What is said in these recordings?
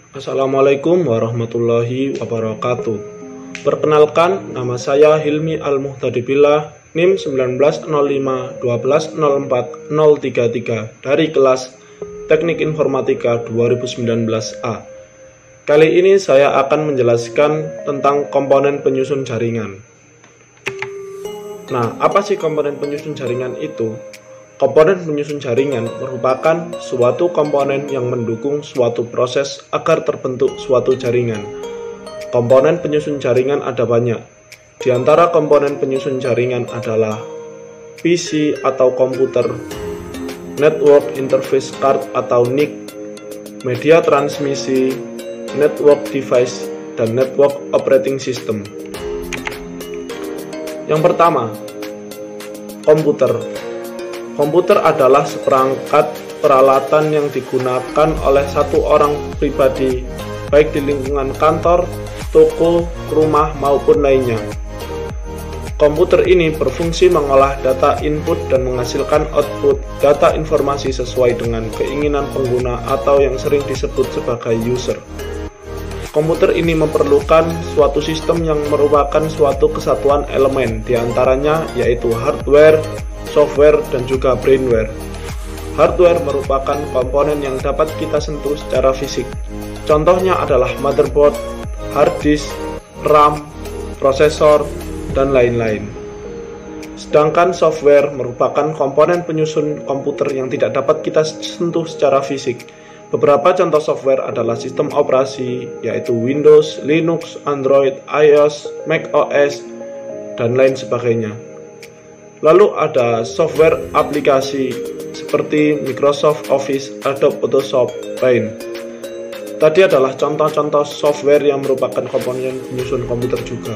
Assalamualaikum warahmatullahi wabarakatuh. Perkenalkan, nama saya Hilmi Al-Muhtadibillah, NIM 1905-1204-033 dari kelas Teknik Informatika 2019A. Kali ini saya akan menjelaskan tentang komponen penyusun jaringan. Nah, apa sih komponen penyusun jaringan itu? Komponen penyusun jaringan merupakan suatu komponen yang mendukung suatu proses agar terbentuk suatu jaringan. Komponen penyusun jaringan ada banyak. Di antara komponen penyusun jaringan adalah PC atau komputer, Network Interface Card atau NIC, media transmisi, network device, dan network operating system. Yang pertama, komputer. Komputer adalah seperangkat peralatan yang digunakan oleh satu orang pribadi, baik di lingkungan kantor, toko, rumah, maupun lainnya. Komputer ini berfungsi mengolah data input dan menghasilkan output data informasi sesuai dengan keinginan pengguna atau yang sering disebut sebagai user. Komputer ini memerlukan suatu sistem yang merupakan suatu kesatuan elemen, diantaranya yaitu hardware, software, dan juga brainware. Hardware merupakan komponen yang dapat kita sentuh secara fisik. Contohnya adalah motherboard, hard disk, RAM, prosesor, dan lain-lain. Sedangkan software merupakan komponen penyusun komputer yang tidak dapat kita sentuh secara fisik. Beberapa contoh software adalah sistem operasi, yaitu Windows, Linux, Android, iOS, macOS, dan lain sebagainya. Lalu ada software aplikasi seperti Microsoft Office, Adobe Photoshop, Paint. Tadi adalah contoh-contoh software yang merupakan komponen penyusun komputer juga.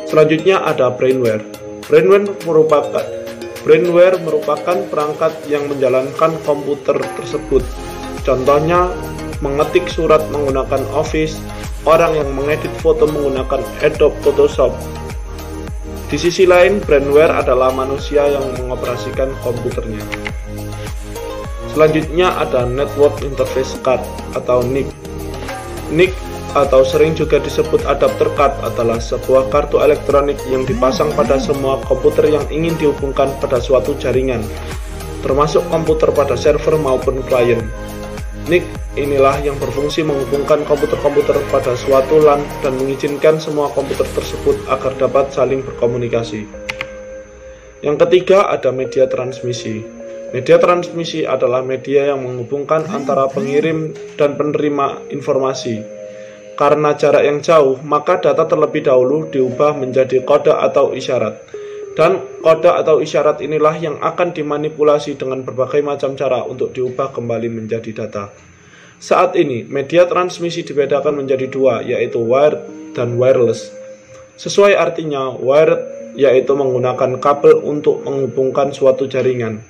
Selanjutnya ada brainware. Brainware merupakan perangkat yang menjalankan komputer tersebut. Contohnya mengetik surat menggunakan Office, orang yang mengedit foto menggunakan Adobe Photoshop. Di sisi lain, brainware adalah manusia yang mengoperasikan komputernya. Selanjutnya ada Network Interface Card atau NIC. NIC atau sering juga disebut adapter card adalah sebuah kartu elektronik yang dipasang pada semua komputer yang ingin dihubungkan pada suatu jaringan, termasuk komputer pada server maupun klien. NIC inilah yang berfungsi menghubungkan komputer-komputer pada suatu LAN dan mengizinkan semua komputer tersebut agar dapat saling berkomunikasi. Yang ketiga ada media transmisi. Media transmisi adalah media yang menghubungkan antara pengirim dan penerima informasi. Karena jarak yang jauh, maka data terlebih dahulu diubah menjadi kode atau isyarat. Dan kode atau isyarat inilah yang akan dimanipulasi dengan berbagai macam cara untuk diubah kembali menjadi data. Saat ini, media transmisi dibedakan menjadi dua, yaitu wired dan wireless. Sesuai artinya, wired yaitu menggunakan kabel untuk menghubungkan suatu jaringan.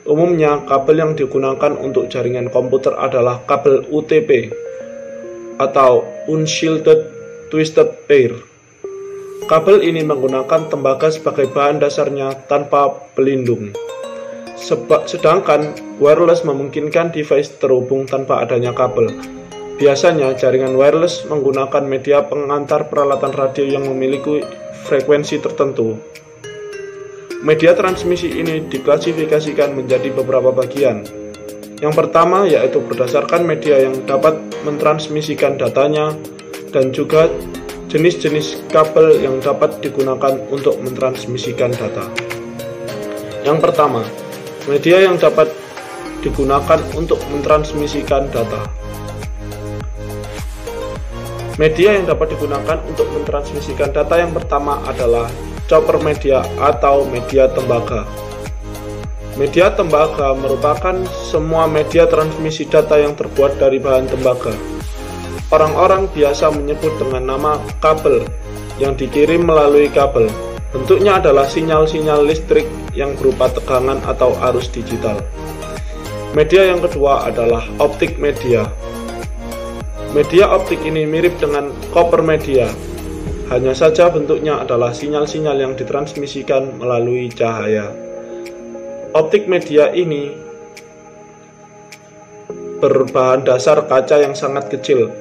Umumnya, kabel yang digunakan untuk jaringan komputer adalah kabel UTP atau Unshielded Twisted Pair. Kabel ini menggunakan tembaga sebagai bahan dasarnya tanpa pelindung. Sedangkan wireless memungkinkan device terhubung tanpa adanya kabel. Biasanya jaringan wireless menggunakan media pengantar peralatan radio yang memiliki frekuensi tertentu. Media transmisi ini diklasifikasikan menjadi beberapa bagian. Yang pertama yaitu berdasarkan media yang dapat mentransmisikan datanya dan juga jenis-jenis kabel yang dapat digunakan untuk mentransmisikan data. Yang pertama, media yang dapat digunakan untuk mentransmisikan data. Media yang dapat digunakan untuk mentransmisikan data yang pertama adalah chopper media atau media tembaga. Media tembaga merupakan semua media transmisi data yang terbuat dari bahan tembaga. Orang-orang biasa menyebut dengan nama kabel yang dikirim melalui kabel. Bentuknya adalah sinyal-sinyal listrik yang berupa tegangan atau arus digital. Media yang kedua adalah optik media. Media optik ini mirip dengan copper media. Hanya saja bentuknya adalah sinyal-sinyal yang ditransmisikan melalui cahaya. Optik media ini berbahan dasar kaca yang sangat kecil.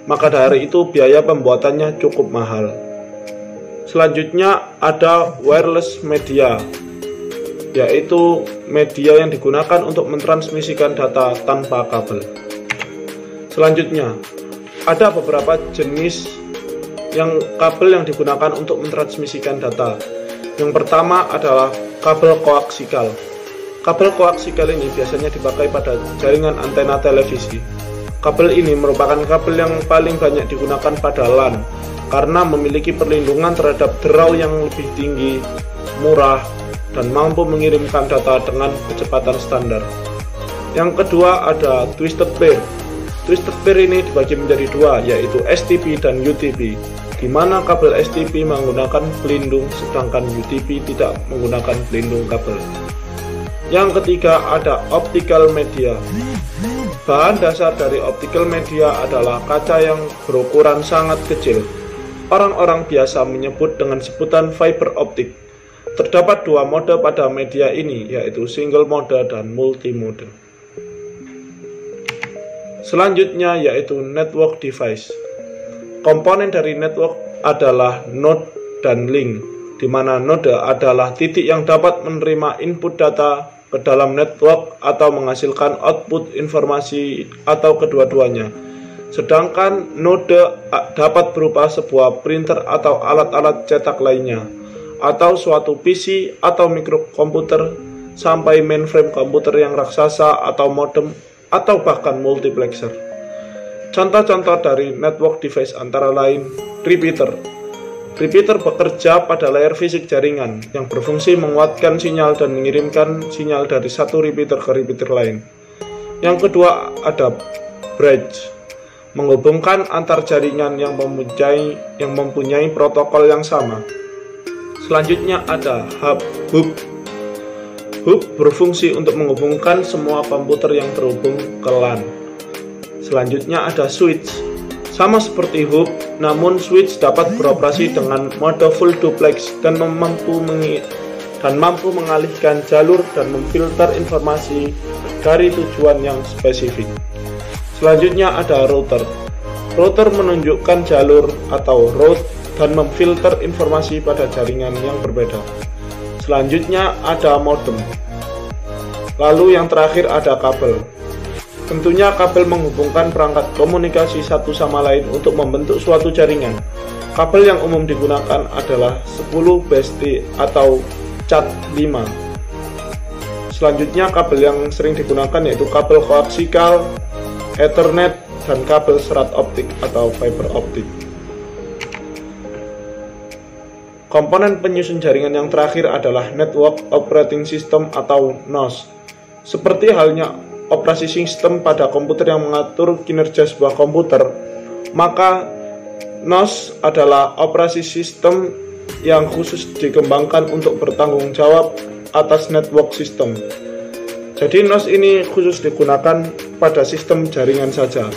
maka dari itu biaya pembuatannya cukup mahal. Selanjutnya ada wireless media, yaitu media yang digunakan untuk mentransmisikan data tanpa kabel. Selanjutnya, ada beberapa jenis kabel yang digunakan untuk mentransmisikan data. Yang pertama adalah kabel koaksikal. Kabel koaksikal ini biasanya dipakai pada jaringan antena televisi. Kabel ini merupakan kabel yang paling banyak digunakan pada LAN karena memiliki perlindungan terhadap derau yang lebih tinggi, murah, dan mampu mengirimkan data dengan kecepatan standar. Yang kedua ada twisted pair. Twisted pair ini dibagi menjadi dua, yaitu STP dan UTP, di mana kabel STP menggunakan pelindung sedangkan UTP tidak menggunakan pelindung kabel. Yang ketiga ada optical media. Bahan dasar dari optical media adalah kaca yang berukuran sangat kecil. Orang-orang biasa menyebut dengan sebutan fiber optik. Terdapat dua mode pada media ini, yaitu single mode dan multi mode. Selanjutnya yaitu network device. Komponen dari network adalah node dan link, di mana node adalah titik yang dapat menerima input data ke dalam network atau menghasilkan output informasi atau kedua-duanya. Sedangkan node dapat berupa sebuah printer atau alat-alat cetak lainnya, atau suatu PC atau mikrokomputer, sampai mainframe komputer yang raksasa atau modem, atau bahkan multiplexer. Contoh-contoh dari network device antara lain repeater. Repeater bekerja pada layar fisik jaringan yang berfungsi menguatkan sinyal dan mengirimkan sinyal dari satu repeater ke repeater lain. Yang kedua ada bridge, menghubungkan antar jaringan yang mempunyai protokol yang sama. Selanjutnya ada hub. Hub berfungsi untuk menghubungkan semua komputer yang terhubung ke LAN. Selanjutnya ada switch. Sama seperti hub, namun switch dapat beroperasi dengan mode full duplex dan mampu mengalihkan jalur dan memfilter informasi dari tujuan yang spesifik. Selanjutnya ada router. Router menunjukkan jalur atau route dan memfilter informasi pada jaringan yang berbeda. Selanjutnya ada modem. Lalu yang terakhir ada kabel. Tentunya kabel menghubungkan perangkat komunikasi satu sama lain untuk membentuk suatu jaringan. Kabel yang umum digunakan adalah 10 BSD atau Cat5. Selanjutnya kabel yang sering digunakan yaitu kabel koaksikal, Ethernet, dan kabel serat optik atau fiber optik. Komponen penyusun jaringan yang terakhir adalah Network Operating System atau NOS. Seperti halnya operasi sistem pada komputer yang mengatur kinerja sebuah komputer, maka NOS adalah operasi sistem yang khusus dikembangkan untuk bertanggung jawab atas network system. Jadi NOS ini khusus digunakan pada sistem jaringan saja.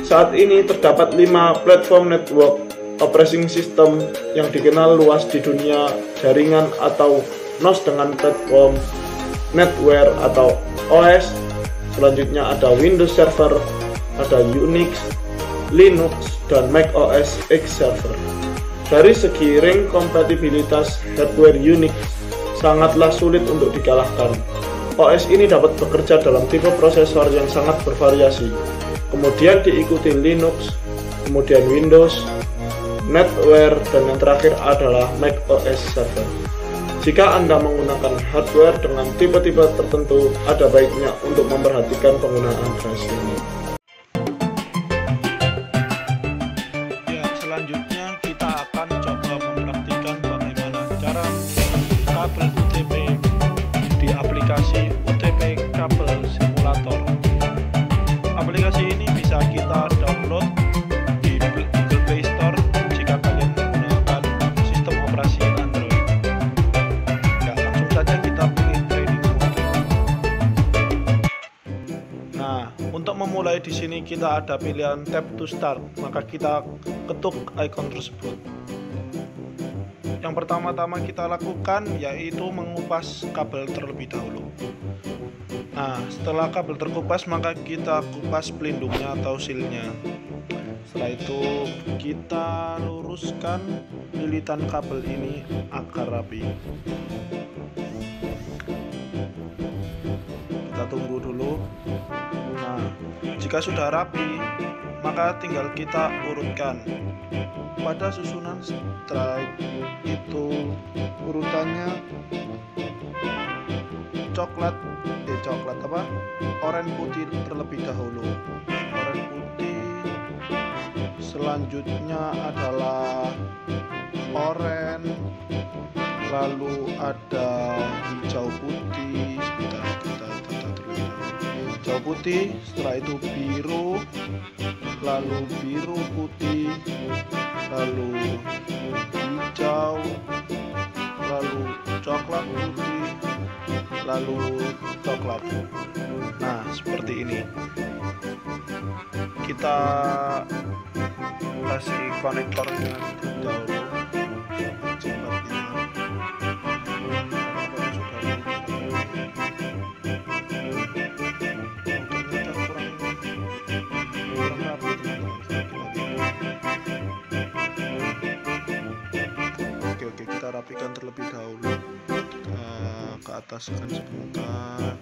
Saat ini terdapat 5 platform network operating system yang dikenal luas di dunia jaringan atau NOS dengan platform NetWare atau OS. Selanjutnya ada Windows Server, ada Unix, Linux, dan Mac OS X Server. Dari segi ring kompatibilitas hardware Unix sangatlah sulit untuk dikalahkan. OS ini dapat bekerja dalam tipe prosesor yang sangat bervariasi. Kemudian diikuti Linux, kemudian Windows, NetWare, dan yang terakhir adalah Mac OS Server. Jika Anda menggunakan hardware dengan tipe-tipe tertentu, ada baiknya untuk memperhatikan penggunaan versi ini. Ya, selanjutnya kita akan coba mempraktikkan bagaimana cara kabel UTP di aplikasi UTP Kabel Simulator. Aplikasi ini bisa kita download di Google Play Store jika kalian menggunakan sistem operasi Android. Ya, langsung saja kita pilih training mode. Nah, untuk memulai di sini kita ada pilihan tap to start, maka kita ketuk icon tersebut. Yang pertama-tama kita lakukan yaitu mengupas kabel terlebih dahulu. Nah, setelah kabel terkupas, maka kita kupas pelindungnya atau silnya. Setelah itu kita luruskan lilitan kabel ini agar rapi. Kita tunggu dulu. Nah, jika sudah rapi, maka tinggal kita urutkan pada susunan strike itu. Urutannya oranye putih terlebih dahulu. Oranye putih, selanjutnya adalah oranye, lalu ada hijau putih. Sebentar, kita tata terlebih dahulu. Hijau putih, setelah itu biru, lalu biru putih, lalu hijau, lalu coklat putih, lalu coklat. Nah, seperti ini. Kita kasih konektornya dahulu. Oke, kita rapikan terlebih dahulu. Kita ke ataskan sebentar.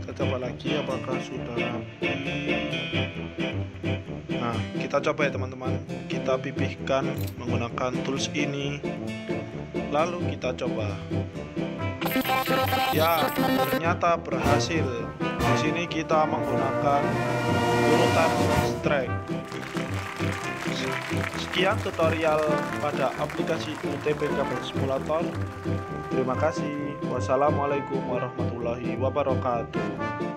Kita coba lagi apakah sudah rapi. Nah, kita coba ya teman-teman, kita pipihkan menggunakan tools ini, lalu kita coba. Ya, ternyata berhasil. Di sini kita menggunakan urutan strike. Sekian tutorial pada aplikasi UTP Kabel Simulator. Terima kasih. Wassalamualaikum warahmatullahi wabarakatuh.